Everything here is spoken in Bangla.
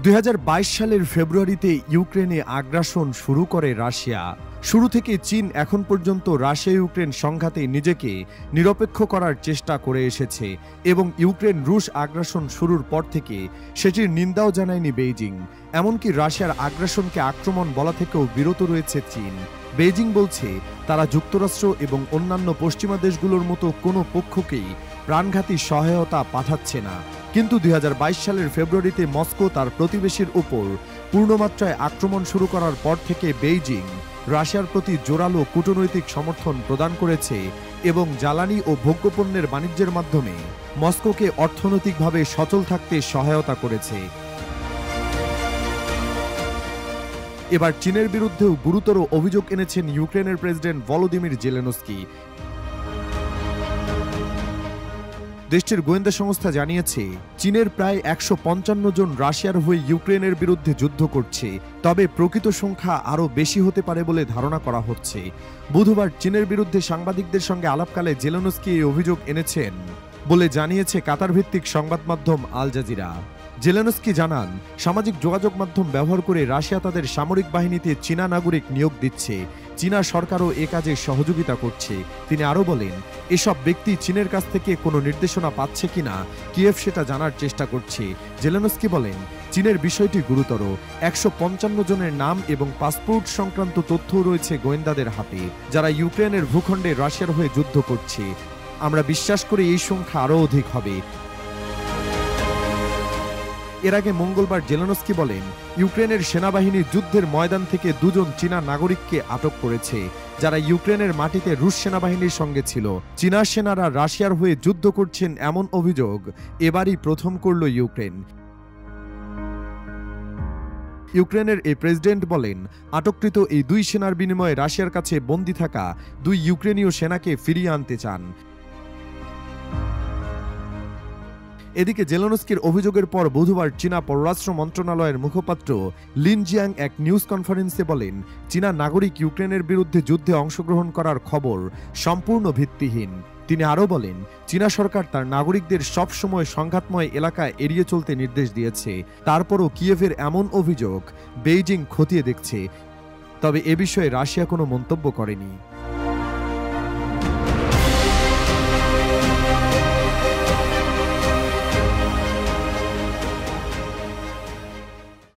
2022 সালের ফেব্রুয়ারিতে ইউক্রেনে আগ্রাসন শুরু করে রাশিয়া। শুরু থেকে চীন এখন পর্যন্ত রাশিয়া ইউক্রেন সংঘাতে নিজেকে নিরপেক্ষ করার চেষ্টা করে এসেছে এবং ইউক্রেন রুশ আগ্রাসন শুরুর পর থেকে সেটির নিন্দাও জানায়নি বেইজিং। এমনকি রাশিয়ার আগ্রাসনকে আক্রমণ বলা থেকেও বিরত রয়েছে চীন। বেইজিং বলছে তারা যুক্তরাষ্ট্র এবং অন্যান্য পশ্চিমা দেশগুলোর মতো কোনো পক্ষকেই প্রাণঘাতী সহায়তা পাঠাচ্ছে না। কিন্তু 2022 সালের ফেব্রুয়ারিতে মস্কো তার প্রতিবেশীর উপর পূর্ণমাত্রায় আক্রমণ শুরু করার পর থেকে বেইজিং রাশিয়ার প্রতি জোরালো কূটনৈতিক সমর্থন প্রদান করেছে এবং জ্বালানি ও ভোগ্যপণ্যের বাণিজ্যের মাধ্যমে মস্কোকে অর্থনৈতিকভাবে সচল থাকতে সহায়তা করেছে। এবার চীনের বিরুদ্ধেও গুরুতর অভিযোগ এনেছেন ইউক্রেনের প্রেসিডেন্ট ভলোদিমির জেলেনস্কি। দেশটির গোয়েন্দা সংস্থা জানিয়েছে চীনের প্রায় 155 জন রাশিয়ার হয়ে ইউক্রেনের বিরুদ্ধে যুদ্ধ করছে, তবে প্রকৃত সংখ্যা আরও বেশি হতে পারে বলে ধারণা করা হচ্ছে। বুধবার চীনের বিরুদ্ধে সাংবাদিকদের সঙ্গে আলাপকালে জেলেনস্কি এই অভিযোগ এনেছেন বলে জানিয়েছে কাতার ভিত্তিক সংবাদ মাধ্যম আল জাজিরা। জেলেনস্কি জানান, সামাজিক যোগাযোগ মাধ্যম ব্যবহার করে রাশিয়া তাদের সামরিক বাহিনীতে চীনা নাগরিক নিয়োগ দিচ্ছে। চীনা সরকারও এ কাজে সহযোগিতা করছে। তিনি আরও বলেন, এসব ব্যক্তি চীনের কাছ থেকে কোনো নির্দেশনা পাচ্ছে কিনা কিয়েভ সেটা জানার চেষ্টা করছে। জেলেনস্কি বলেন, চীনের বিষয়টি গুরুতর। 155 জনের নাম এবং পাসপোর্ট সংক্রান্ত তথ্যও রয়েছে গোয়েন্দাদের হাতে, যারা ইউক্রেনের ভূখণ্ডে রাশিয়ার হয়ে যুদ্ধ করছে। আমরা বিশ্বাস করি এই সংখ্যা আরও অধিক হবে। এর আগে মঙ্গলবার জেলেনস্কি বলেন, ইউক্রেনের সেনাবাহিনী যুদ্ধের ময়দান থেকে 2 জন চীনা নাগরিককে আটক করেছে, যারা ইউক্রেনের মাটিতে রুশ সেনাবাহিনীর সঙ্গে ছিল। চীনা সেনারা রাশিয়ার হয়ে যুদ্ধ করছেন এমন অভিযোগ এবারই প্রথম করল ইউক্রেন। ইউক্রেনের এই প্রেসিডেন্ট বলেন, আটককৃত এই 2 সেনার বিনিময়ে রাশিয়ার কাছে বন্দী থাকা 2 ইউক্রেনীয় সেনাকে ফিরিয়ে আনতে চান। এদিকে জেলেনস্কির অভিযোগের পর বুধবার চীনা পররাষ্ট্র মন্ত্রণালয়ের মুখপাত্র লিন জিয়াং এক নিউজ কনফারেন্সে বলেন, চীনা নাগরিক ইউক্রেনের বিরুদ্ধে যুদ্ধে অংশগ্রহণ করার খবর সম্পূর্ণ ভিত্তিহীন। তিনি আরও বলেন, চীনা সরকার তার নাগরিকদের সবসময় সংঘাতময় এলাকায় এড়িয়ে চলতে নির্দেশ দিয়েছে। তারপরও কিয়েভের এমন অভিযোগ বেইজিং খতিয়ে দেখছে, তবে এ বিষয়ে রাশিয়া কোনো মন্তব্য করেনি।